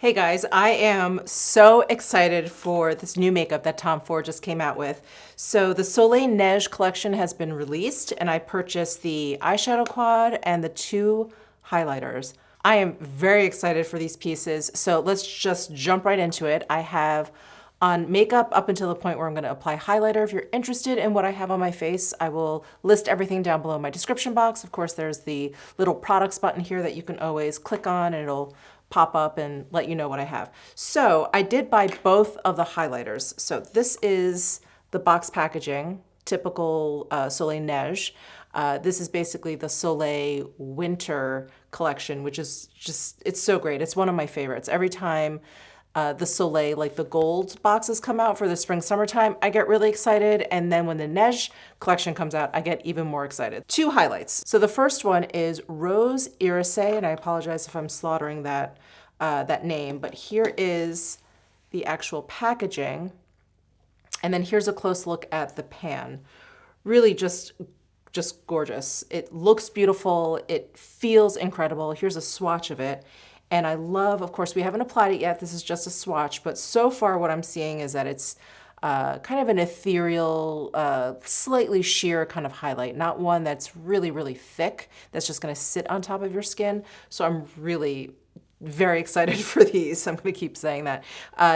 Hey guys, I am so excited for this new makeup that Tom Ford just came out with. So the Soleil Neige Collection has been released and I purchased the eyeshadow quad and the two highlighters. I am very excited for these pieces, so let's just jump right into it. I have on makeup up until the point where I'm going to apply highlighter. If you're interested in what I have on my face, I will list everything down below in my description box. Of course, there's the little products button here that you can always click on and it'll pop up and let you know what I have. So I did buy both of the highlighters. So this is the box packaging, typical Soleil Neige. This is basically the Soleil Winter Collection, which is just, it's so great. It's one of my favorites. Every time the Soleil, like the gold boxes come out for the spring summertime, I get really excited. And then when the Neige collection comes out, I get even more excited. Two highlights. So the first one is Rose Irise, and I apologize if I'm slaughtering that, that name, but here is the actual packaging. And then here's a close look at the pan. Really just gorgeous. It looks beautiful. It feels incredible. Here's a swatch of it. And I love, of course, we haven't applied it yet. This is just a swatch, but so far what I'm seeing is that it's kind of an ethereal, slightly sheer kind of highlight, not one that's really, really thick, that's just gonna sit on top of your skin. So I'm really very excited for these. I'm gonna keep saying that.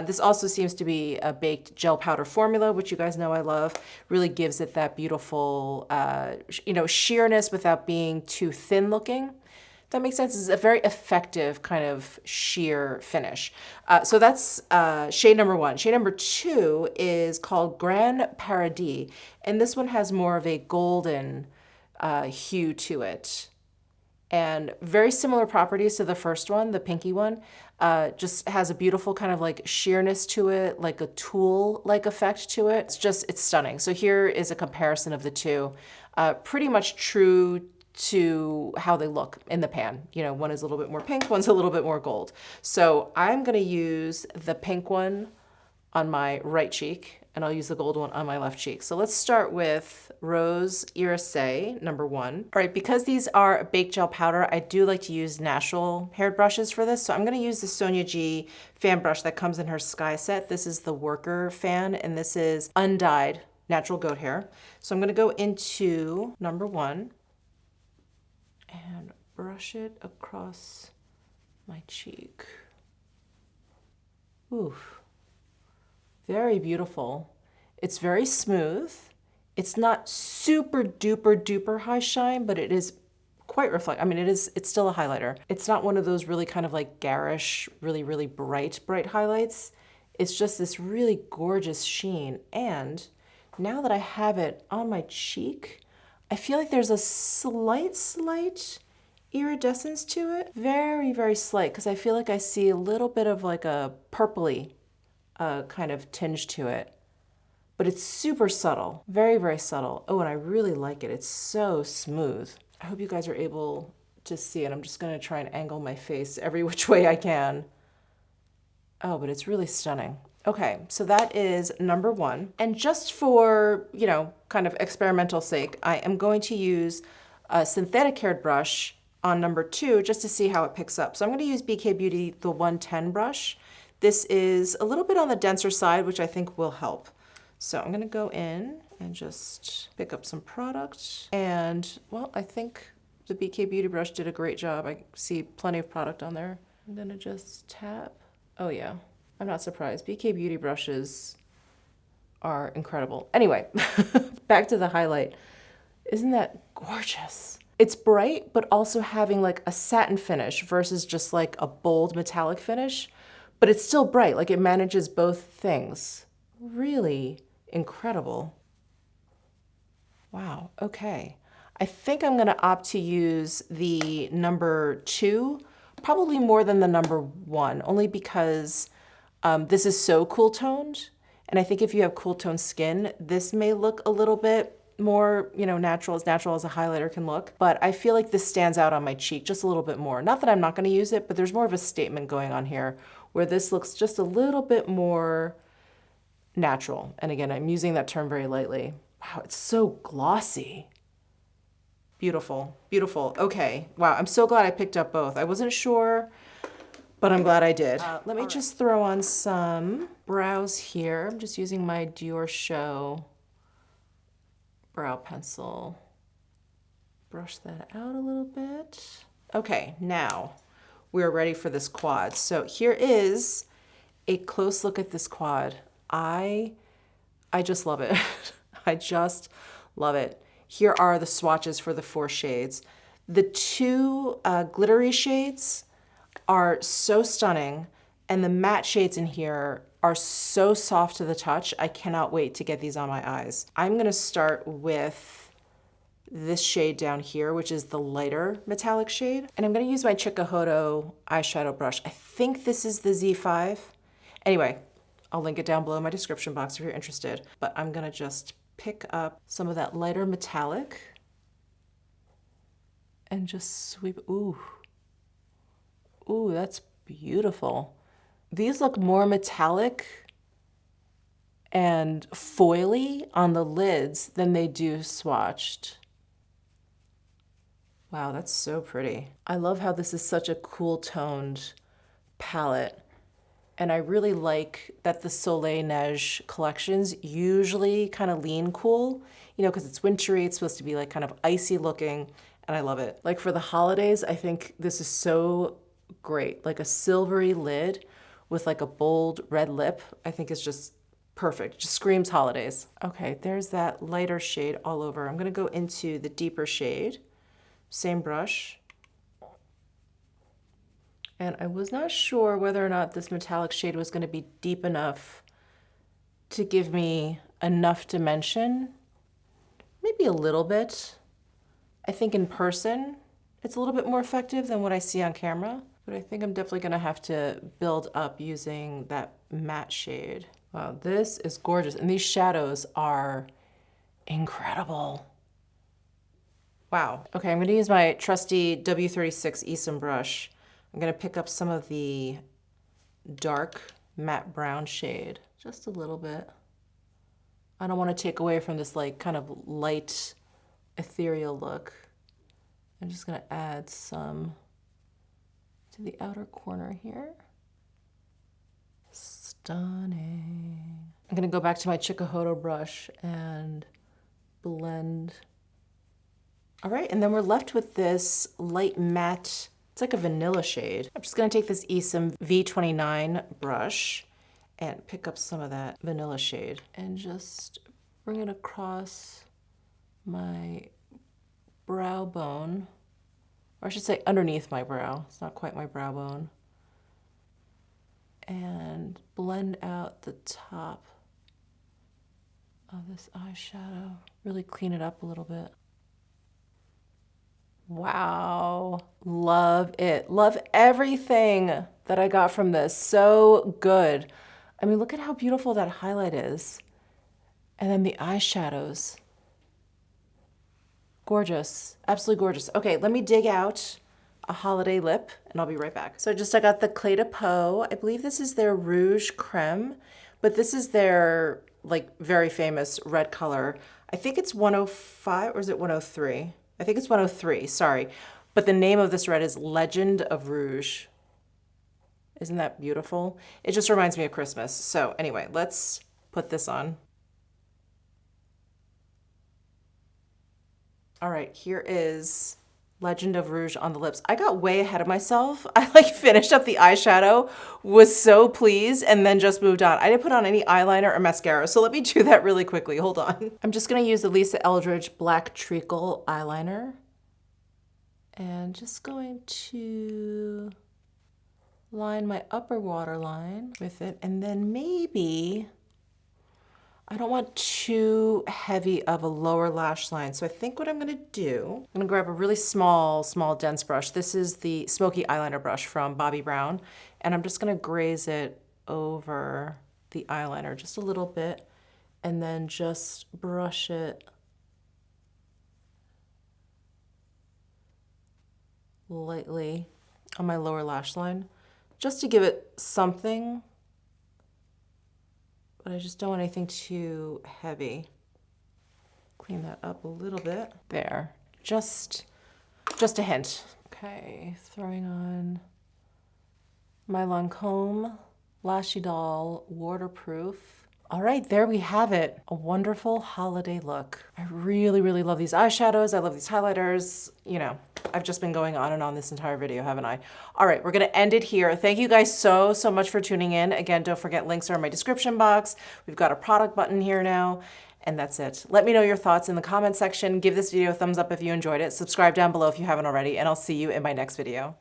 This also seems to be a baked gel powder formula, which you guys know I love. Really gives it that beautiful, sheerness without being too thin looking. That makes sense. It's a very effective kind of sheer finish. So that's shade number one. Shade number two is called Grand Paradis, and this one has more of a golden hue to it. And very similar properties to the first one, the pinky one. Just has a beautiful kind of like sheerness to it, like a tulle-like effect to it. It's stunning. So here is a comparison of the two. Pretty much true to how they look in the pan. You know, one is a little bit more pink, one's a little bit more gold. So I'm gonna use the pink one on my right cheek and I'll use the gold one on my left cheek. So let's start with Rose Irise, number one. All right, because these are a baked gel powder, I do like to use natural haired brushes for this. So I'm gonna use the Sonia G fan brush that comes in her Sky set. This is the worker fan and this is undyed natural goat hair. So I'm gonna go into number one and brush it across my cheek. Oof, very beautiful. It's very smooth. It's not super duper duper high shine, but it is quite reflect. I mean, it's still a highlighter. It's not one of those really kind of like garish, really, really bright highlights. It's just this really gorgeous sheen. And now that I have it on my cheek, I feel like there's a slight iridescence to it. Very, very slight, because I feel like I see a little bit of like a purpley kind of tinge to it. But it's super subtle, very, very subtle. Oh, and I really like it. It's so smooth. I hope you guys are able to see it. I'm just gonna try and angle my face every which way I can. Oh, but it's really stunning. Okay, so that is number one. And just for, kind of experimental sake, I am going to use a synthetic haired brush on number two just to see how it picks up. So I'm gonna use BK Beauty, the 110 brush. This is a little bit on the denser side, which I think will help. So I'm gonna go in and just pick up some product. And well, I think the BK Beauty brush did a great job. I see plenty of product on there. I'm gonna just tap. Oh yeah. I'm not surprised. BK Beauty brushes are incredible. Anyway, back to the highlight. Isn't that gorgeous? It's bright, but also having like a satin finish versus just like a bold metallic finish, but it's still bright. Like it manages both things. Really incredible. Wow, okay. I think I'm gonna opt to use the number two, probably more than the number one, only because this is so cool toned. And I think if you have cool toned skin, this may look a little bit more, natural as a highlighter can look. But I feel like this stands out on my cheek just a little bit more. Not that I'm not gonna use it, but there's more of a statement going on here where this looks just a little bit more natural. And again, I'm using that term very lightly. Wow, it's so glossy. Beautiful, beautiful. Okay, wow, I'm so glad I picked up both. I wasn't sure but I'm glad I did. Let me just throw on some brows here. I'm just using my Dior Show brow pencil. Brush that out a little bit. Okay, now we're ready for this quad. So here is a close look at this quad. I just love it. I just love it. Here are the swatches for the 4 shades. The 2 glittery shades are so stunning, and the matte shades in here are so soft to the touch. I cannot wait to get these on my eyes. I'm gonna start with this shade down here, which is the lighter metallic shade. And I'm gonna use my Chikuhodo eyeshadow brush. I think this is the Z5. Anyway, I'll link it down below in my description box if you're interested. But I'm gonna just pick up some of that lighter metallic and just sweep, ooh. Ooh, that's beautiful. These look more metallic and foily on the lids than they do swatched. Wow, that's so pretty. I love how this is such a cool toned palette. And I really like that the Soleil Neige collections usually kind of lean cool, you know, because it's wintry, it's supposed to be like kind of icy looking, and I love it. Like for the holidays, I think this is so great. Like a silvery lid with like a bold red lip, I think is just perfect. Just screams holidays. Okay, there's that lighter shade all over. I'm gonna go into the deeper shade. Same brush. And I was not sure whether or not this metallic shade was going to be deep enough to give me enough dimension. Maybe a little bit. I think in person, it's a little bit more effective than what I see on camera. But I think I'm definitely going to have to build up using that matte shade. Wow, this is gorgeous. And these shadows are incredible. Wow. Okay, I'm gonna use my trusty W36 Esom brush. I'm gonna pick up some of the dark matte brown shade, just a little bit. I don't wanna take away from this like kind of light, ethereal look. I'm just gonna add some to the outer corner here. Stunning. I'm gonna go back to my Chikuhodo brush and blend. All right, and then we're left with this light matte, it's like a vanilla shade. I'm just gonna take this Esom V29 brush and pick up some of that vanilla shade and just bring it across my brow bone, or I should say underneath my brow. It's not quite my brow bone. And blend out the top of this eyeshadow. Really clean it up a little bit. Wow, love it. Love everything that I got from this. So good. I mean, look at how beautiful that highlight is. And then the eyeshadows. Gorgeous, absolutely gorgeous. Okay, let me dig out a holiday lip and I'll be right back. So I got the Clé de Peau. I believe this is their Rouge Creme, but this is their like very famous red color. I think it's 105 or is it 103? I think it's 103, sorry. But the name of this red is Legend of Rouge. Isn't that beautiful? It just reminds me of Christmas. So anyway, let's put this on. All right, here is Legend of Rouge on the lips. I got way ahead of myself. I like finished up the eyeshadow, was so pleased, and then just moved on. I didn't put on any eyeliner or mascara, so let me do that really quickly. Hold on. I'm just gonna use the Lisa Eldridge Black Treacle eyeliner. And just going to line my upper waterline with it, and then maybe, I don't want too heavy of a lower lash line. So I think what I'm gonna do, I'm gonna grab a really small dense brush. This is the Smoky Eyeliner brush from Bobbi Brown. And I'm just gonna graze it over the eyeliner just a little bit and then just brush it lightly on my lower lash line, just to give it something. But I just don't want anything too heavy. Clean that up a little bit. There, just a hint. Okay, throwing on My Lancome Lashy Doll Waterproof. All right, there we have it. A wonderful holiday look. I really, really love these eyeshadows. I love these highlighters. You know, I've just been going on and on this entire video, haven't I? All right, we're gonna end it here. Thank you guys so much for tuning in. Again, don't forget links are in my description box. We've got a product button here now. And that's it. Let me know your thoughts in the comment section. Give this video a thumbs up if you enjoyed it. Subscribe down below if you haven't already, and I'll see you in my next video.